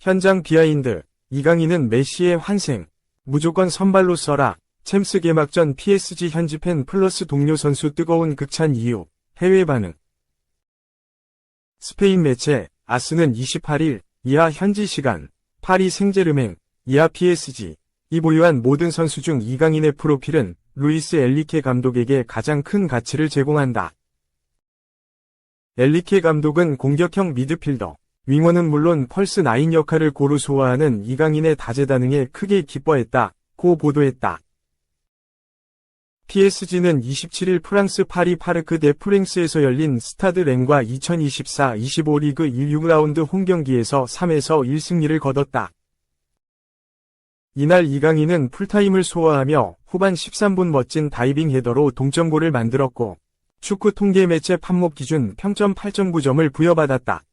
현장 비하인드. 이강인은 메시의 환생. 무조건 선발로 써라. 챔스 개막전 PSG 현지 팬 플러스 동료 선수 뜨거운 극찬 이유. 해외 반응. 스페인 매체 아스는 28일 이하 현지 시간 파리 생제르맹 이하 PSG 이 보유한 모든 선수 중 이강인의 프로필은 루이스 엔리케 감독에게 가장 큰 가치를 제공한다. 엔리케 감독은 공격형 미드필더, 윙어는 물론 펄스9 역할을 고루 소화하는 이강인의 다재다능에 크게 기뻐했다고 보도했다. PSG는 27일 프랑스 파리 파르크 데 프랭스에서 열린 스타드 렌과 2024-25 리그 16라운드 홈경기에서 3에서 1승리를 거뒀다. 이날 이강인은 풀타임을 소화하며 후반 13분 멋진 다이빙 헤더로 동점골을 만들었고 축구 통계 매체 팝목 기준 평점 8.9점을 부여받았다.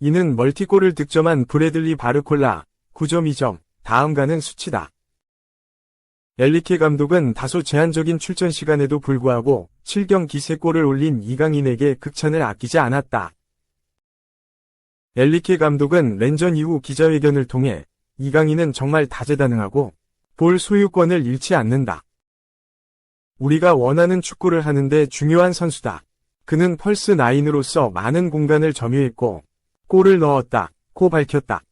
이는 멀티골을 득점한 브래들리 바르콜라 9.2점, 다음가는 수치다. 엔리케 감독은 다소 제한적인 출전 시간에도 불구하고 7경기 3골을 올린 이강인에게 극찬을 아끼지 않았다. 엔리케 감독은 렌전 이후 기자회견을 통해 이강인은 정말 다재다능하고 볼 소유권을 잃지 않는다. 우리가 원하는 축구를 하는데 중요한 선수다. 그는 펄스9으로서 많은 공간을 점유했고 골을 넣었다고 밝혔다.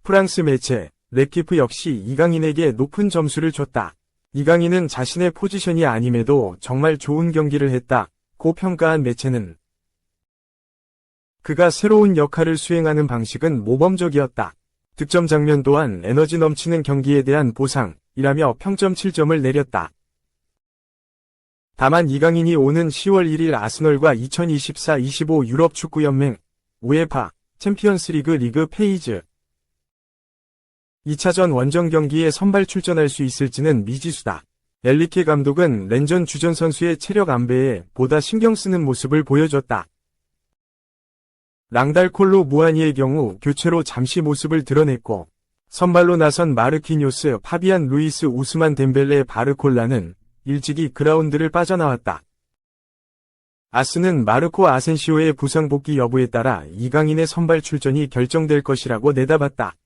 프랑스 매체 렉키프 역시 이강인에게 높은 점수를 줬다. 이강인은 자신의 포지션이 아님에도 정말 좋은 경기를 했다고 평가한 매체는 그가 새로운 역할을 수행하는 방식은 모범적이었다. 득점 장면 또한 에너지 넘치는 경기에 대한 보상이라며 평점 7점을 내렸다. 다만 이강인이 오는 10월 1일 아스널과 2024-25 유럽 축구연맹 우에파 챔피언스리그 리그 페이즈 2차전 원정 경기에 선발 출전할 수 있을지는 미지수다. 엔리케 감독은 렌전 주전 선수의 체력 안배에 보다 신경 쓰는 모습을 보여줬다. 랑달콜로 무아니의 경우 교체로 잠시 모습을 드러냈고 선발로 나선 마르키뇨스, 파비안 루이스, 우스만 덴벨레, 바르콜라는 일찍이 그라운드를 빠져나왔다. 아스는 마르코 아센시오의 부상 복귀 여부에 따라 이강인의 선발 출전이 결정될 것이라고 내다봤다.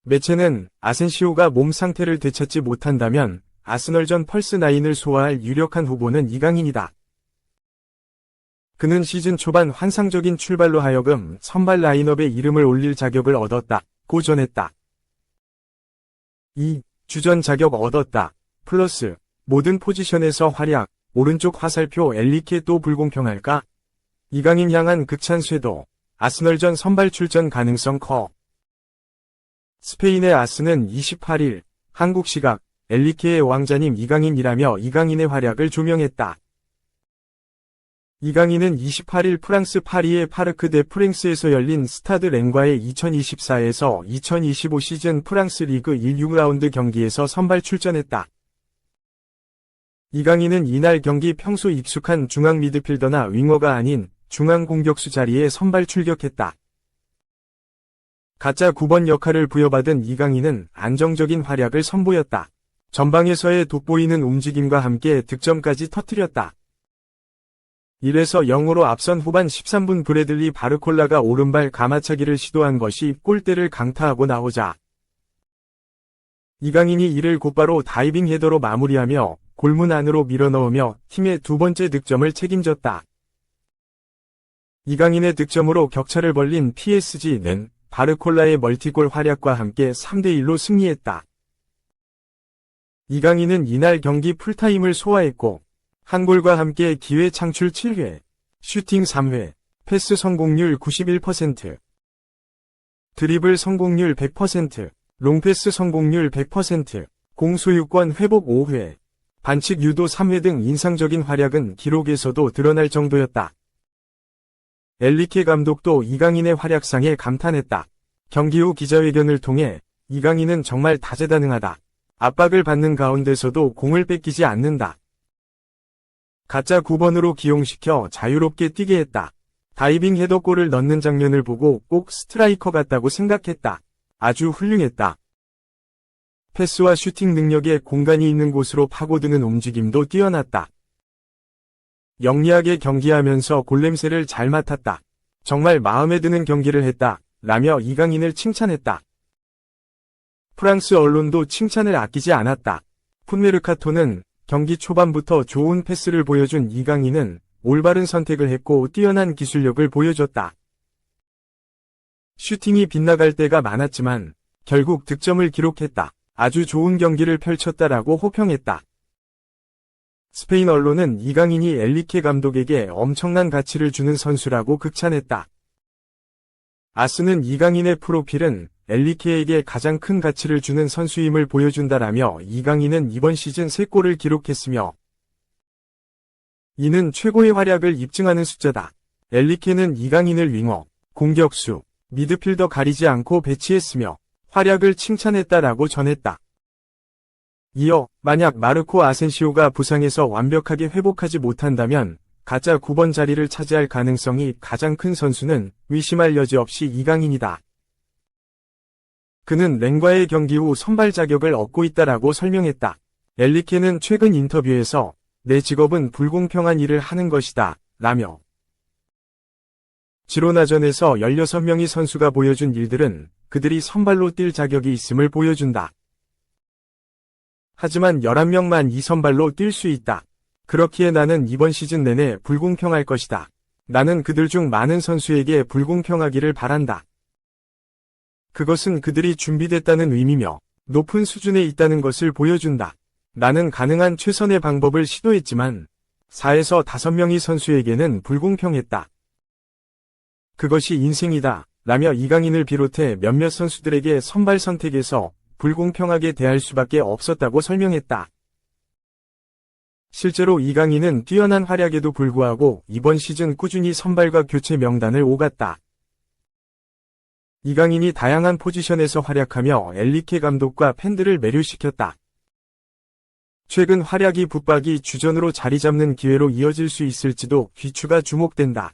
매체는 아센시오가 몸 상태를 되찾지 못한다면 아스널전 펄스9을 소화할 유력한 후보는 이강인이다. 그는 시즌 초반 환상적인 출발로 하여금 선발 라인업에 이름을 올릴 자격을 얻었다고 전했다. 주전 자격 얻었다. 플러스 모든 포지션에서 활약, 오른쪽 화살표 엔리케 또 불공평할까? 이강인 향한 극찬 쇄도, 아스널전 선발 출전 가능성 커. 스페인의 아스는 28일 한국 시각 엔리케의 왕자님 이강인이라며 이강인의 활약을 조명했다. 이강인은 28일 프랑스 파리의 파르크 데 프랭스에서 열린 스타드 렌과의 2024에서 2025 시즌 프랑스 리그 16라운드 경기에서 선발 출전했다. 이강인은 이날 경기 평소 익숙한 중앙 미드필더나 윙어가 아닌 중앙 공격수 자리에 선발 출격했다. 가짜 9번 역할을 부여받은 이강인은 안정적인 활약을 선보였다. 전방에서의 돋보이는 움직임과 함께 득점까지 터뜨렸다. 1에서 0으로 앞선 후반 13분 브래들리 바르콜라가 오른발 가마차기를 시도한 것이 골대를 강타하고 나오자 이강인이 이를 곧바로 다이빙 헤더로 마무리하며 골문 안으로 밀어넣으며 팀의 두 번째 득점을 책임졌다. 이강인의 득점으로 격차를 벌린 PSG는 바르콜라의 멀티골 활약과 함께 3대1로 승리했다. 이강인은 이날 경기 풀타임을 소화했고 한 골과 함께 기회 창출 7회, 슈팅 3회, 패스 성공률 91%, 드리블 성공률 100%, 롱패스 성공률 100%, 공소유권 회복 5회, 반칙 유도 3회 등 인상적인 활약은 기록에서도 드러날 정도였다. 엔리케 감독도 이강인의 활약상에 감탄했다. 경기 후 기자회견을 통해 이강인은 정말 다재다능하다. 압박을 받는 가운데서도 공을 뺏기지 않는다. 가짜 9번으로 기용시켜 자유롭게 뛰게 했다. 다이빙 헤더골을 넣는 장면을 보고 꼭 스트라이커 같다고 생각했다. 아주 훌륭했다. 패스와 슈팅 능력에 공간이 있는 곳으로 파고드는 움직임도 뛰어났다. 영리하게 경기하면서 골냄새를 잘 맡았다. 정말 마음에 드는 경기를 했다. 라며 이강인을 칭찬했다. 프랑스 언론도 칭찬을 아끼지 않았다. 풋메르카토는 경기 초반부터 좋은 패스를 보여준 이강인은 올바른 선택을 했고 뛰어난 기술력을 보여줬다. 슈팅이 빗나갈 때가 많았지만 결국 득점을 기록했다. 아주 좋은 경기를 펼쳤다라고 호평했다. 스페인 언론은 이강인이 엔리케 감독에게 엄청난 가치를 주는 선수라고 극찬했다. 아스는 이강인의 프로필은 엔리케에게 가장 큰 가치를 주는 선수임을 보여준다라며 이강인은 이번 시즌 3골을 기록했으며 이는 최고의 활약을 입증하는 숫자다. 엔리케는 이강인을 윙어, 공격수, 미드필더 가리지 않고 배치했으며 활약을 칭찬했다라고 전했다. 이어 만약 마르코 아센시오가 부상에서 완벽하게 회복하지 못한다면 가짜 9번 자리를 차지할 가능성이 가장 큰 선수는 의심할 여지 없이 이강인이다. 그는 랭과의 경기 후 선발 자격을 얻고 있다라고 설명했다. 엔리케는 최근 인터뷰에서 내 직업은 불공평한 일을 하는 것이다 라며 지로나전에서 16명의 선수가 보여준 일들은 그들이 선발로 뛸 자격이 있음을 보여준다. 하지만 11명만 이 선발로 뛸 수 있다. 그렇기에 나는 이번 시즌 내내 불공평할 것이다. 나는 그들 중 많은 선수에게 불공평하기를 바란다. 그것은 그들이 준비됐다는 의미며 높은 수준에 있다는 것을 보여준다. 나는 가능한 최선의 방법을 시도했지만 4에서 5명의 선수에게는 불공평했다. 그것이 인생이다. 라며 이강인을 비롯해 몇몇 선수들에게 선발 선택에서 불공평하게 대할 수밖에 없었다고 설명했다. 실제로 이강인은 뛰어난 활약에도 불구하고 이번 시즌 꾸준히 선발과 교체 명단을 오갔다. 이강인이 다양한 포지션에서 활약하며 엔리케 감독과 팬들을 매료시켰다. 최근 활약이 붙박이 주전으로 자리 잡는 기회로 이어질 수 있을지도 귀추가 주목된다.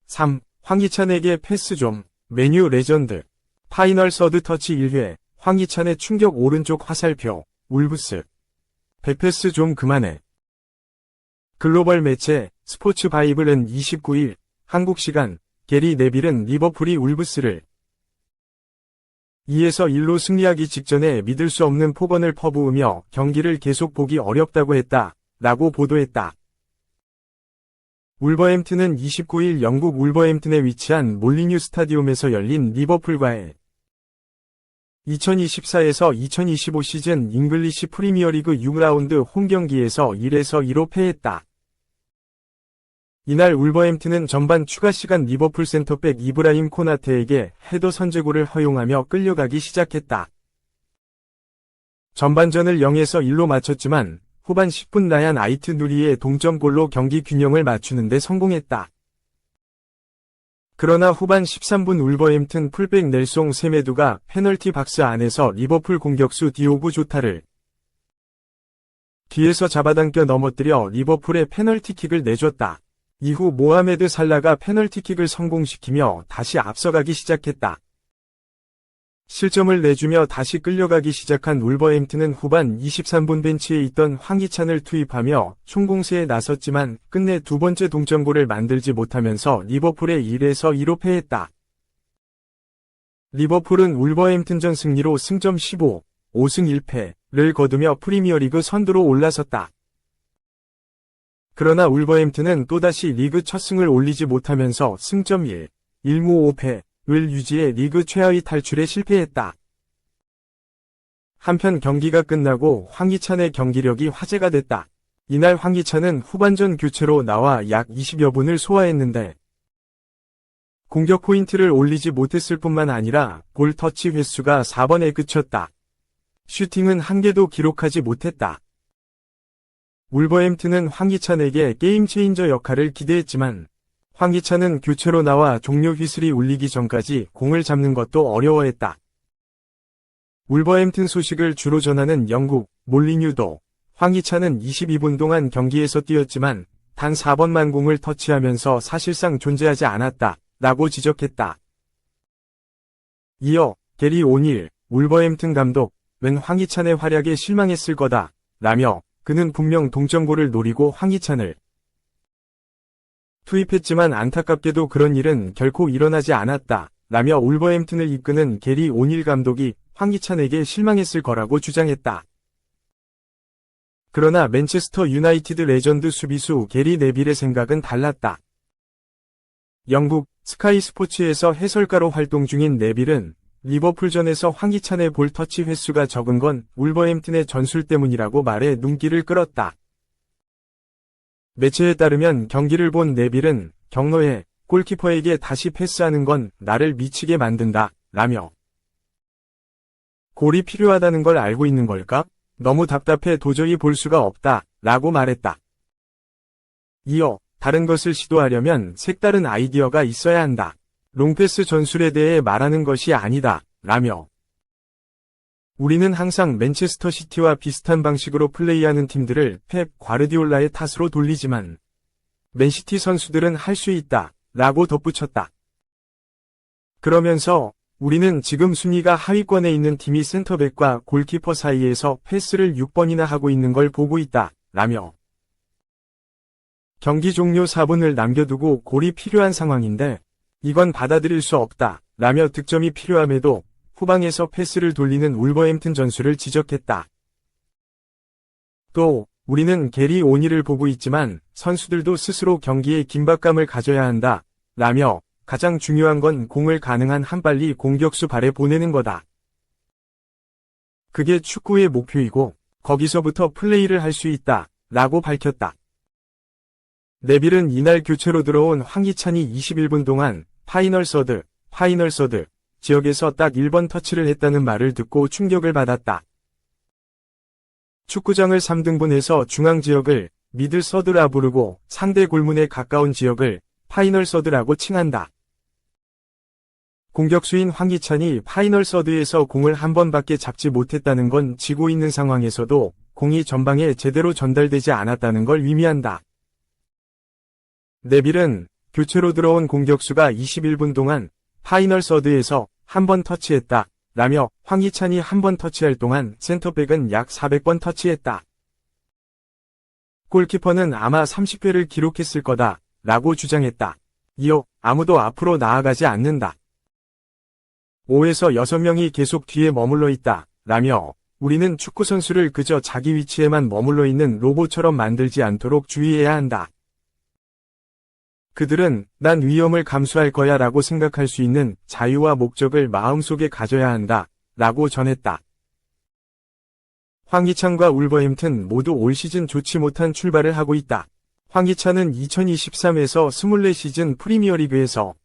3. 황희찬에게 패스 좀. 메뉴 레전드. 파이널 서드 터치 1회. 황희찬의 충격 오른쪽 화살표. 울브스. 100패스 좀 그만해. 글로벌 매체 스포츠 바이블은 29일 한국 시간 게리 네빌은 리버풀이 울브스를 2에서 1로 승리하기 직전에 믿을 수 없는 폭언을 퍼부으며 경기를 계속 보기 어렵다고 했다. 라고 보도했다. 울버햄튼은 29일 영국 울버햄튼에 위치한 몰리뉴 스타디움에서 열린 리버풀과의 2024에서 2025 시즌 잉글리시 프리미어리그 6라운드 홈경기에서 1에서 2로 패했다. 이날 울버햄튼은 전반 추가 시간 리버풀 센터백 이브라임 코나테에게 헤더 선제골을 허용하며 끌려가기 시작했다. 전반전을 0에서 1로 마쳤지만 후반 10분 라얀 아이트 누리의 동점골로 경기 균형을 맞추는 데 성공했다. 그러나 후반 13분 울버햄튼 풀백 넬송 세메두가 페널티 박스 안에서 리버풀 공격수 디오고 조타를 뒤에서 잡아당겨 넘어뜨려 리버풀의 페널티킥을 내줬다. 이후 모하메드 살라가 페널티킥을 성공시키며 다시 앞서가기 시작했다. 실점을 내주며 다시 끌려가기 시작한 울버햄튼은 후반 23분 벤치에 있던 황희찬을 투입하며 총공세에 나섰지만 끝내 두 번째 동점골을 만들지 못하면서 리버풀의 1에서 2로 패했다. 리버풀은 울버햄튼전 승리로 승점 15, 5승 1패를 거두며 프리미어리그 선두로 올라섰다. 그러나 울버햄튼은 또다시 리그 첫 승을 올리지 못하면서 승점 1, 1무 5패를 유지해 리그 최하위 탈출에 실패했다. 한편 경기가 끝나고 황희찬의 경기력이 화제가 됐다. 이날 황희찬은 후반전 교체로 나와 약 20여 분을 소화했는데 공격 포인트를 올리지 못했을 뿐만 아니라 골 터치 횟수가 4번에 그쳤다. 슈팅은 한 개도 기록하지 못했다. 울버햄튼은 황희찬에게 게임 체인저 역할을 기대했지만 황희찬은 교체로 나와 종료 휘슬이 울리기 전까지 공을 잡는 것도 어려워했다. 울버햄튼 소식을 주로 전하는 영국 몰리뉴도 황희찬은 22분 동안 경기에서 뛰었지만 단 4번만 공을 터치하면서 사실상 존재하지 않았다. 라고 지적했다. 이어 게리 오닐 울버햄튼 감독은 황희찬의 활약에 실망했을 거다. 라며 그는 분명 동점골을 노리고 황희찬을 투입했지만 안타깝게도 그런 일은 결코 일어나지 않았다. 라며 울버햄튼을 이끄는 게리 오닐 감독이 황희찬에게 실망했을 거라고 주장했다. 그러나 맨체스터 유나이티드 레전드 수비수 게리 네빌의 생각은 달랐다. 영국 스카이 스포츠에서 해설가로 활동 중인 네빌은 리버풀전에서 황희찬의 볼 터치 횟수가 적은 건 울버햄튼의 전술 때문이라고 말해 눈길을 끌었다. 매체에 따르면 경기를 본 네빌은 경로에 골키퍼에게 다시 패스하는 건 나를 미치게 만든다 라며 골이 필요하다는 걸 알고 있는 걸까? 너무 답답해 도저히 볼 수가 없다 라고 말했다. 이어 다른 것을 시도하려면 색다른 아이디어가 있어야 한다. 롱패스 전술에 대해 말하는 것이 아니다 라며 우리는 항상 맨체스터 시티와 비슷한 방식으로 플레이하는 팀들을 펩 과르디올라의 탓으로 돌리지만 맨시티 선수들은 할 수 있다 라고 덧붙였다. 그러면서 우리는 지금 순위가 하위권에 있는 팀이 센터백과 골키퍼 사이에서 패스를 6번이나 하고 있는 걸 보고 있다 라며 경기 종료 4분을 남겨두고 골이 필요한 상황인데 이건 받아들일 수 없다 라며 득점이 필요함에도 후방에서 패스를 돌리는 울버햄튼 전술을 지적했다. 또 우리는 게리 오닐을 보고 있지만 선수들도 스스로 경기에 긴박감을 가져야 한다 라며 가장 중요한 건 공을 가능한 한 빨리 공격수 발에 보내는 거다. 그게 축구의 목표이고 거기서부터 플레이를 할 수 있다 라고 밝혔다. 네빌은 이날 교체로 들어온 황희찬이 21분 동안 파이널 서드 지역에서 딱 1번 터치를 했다는 말을 듣고 충격을 받았다. 축구장을 3등분해서 중앙 지역을 미들 서드라 부르고 상대 골문에 가까운 지역을 파이널 서드라고 칭한다. 공격수인 황희찬이 파이널 서드에서 공을 한 번밖에 잡지 못했다는 건 지고 있는 상황에서도 공이 전방에 제대로 전달되지 않았다는 걸 의미한다. 네빌은 교체로 들어온 공격수가 21분 동안 파이널 서드에서 한 번 터치했다 라며 황희찬이 한 번 터치할 동안 센터백은 약 400번 터치했다. 골키퍼는 아마 30회를 기록했을 거다 라고 주장했다. 이어 아무도 앞으로 나아가지 않는다. 5에서 6명이 계속 뒤에 머물러 있다 라며 우리는 축구선수를 그저 자기 위치에만 머물러 있는 로봇처럼 만들지 않도록 주의해야 한다. 그들은 난 위험을 감수할 거야 라고 생각할 수 있는 자유와 목적을 마음속에 가져야 한다 라고 전했다. 황희찬과 울버햄튼 모두 올 시즌 좋지 못한 출발을 하고 있다. 황희찬은 2023에서 24시즌 프리미어리그에서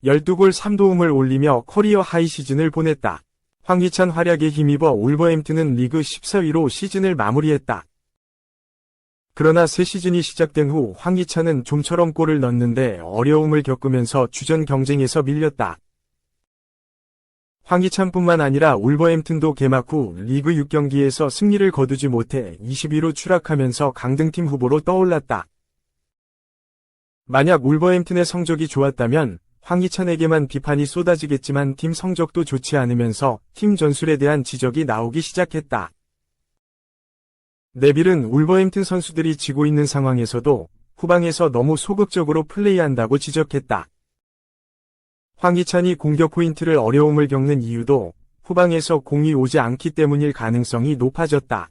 12골 3도움을 올리며 커리어 하이 시즌을 보냈다. 황희찬 활약에 힘입어 울버햄튼은 리그 14위로 시즌을 마무리했다. 그러나 새 시즌이 시작된 후 황희찬은 좀처럼 골을 넣는데 어려움을 겪으면서 주전 경쟁에서 밀렸다. 황희찬뿐만 아니라 울버햄튼도 개막 후 리그 6경기에서 승리를 거두지 못해 20위로 추락하면서 강등팀 후보로 떠올랐다. 만약 울버햄튼의 성적이 좋았다면 황희찬에게만 비판이 쏟아지겠지만 팀 성적도 좋지 않으면서 팀 전술에 대한 지적이 나오기 시작했다. 네빌은 울버햄튼 선수들이 지고 있는 상황에서도 후방에서 너무 소극적으로 플레이한다고 지적했다. 황희찬이 공격 포인트를 어려움을 겪는 이유도 후방에서 공이 오지 않기 때문일 가능성이 높아졌다.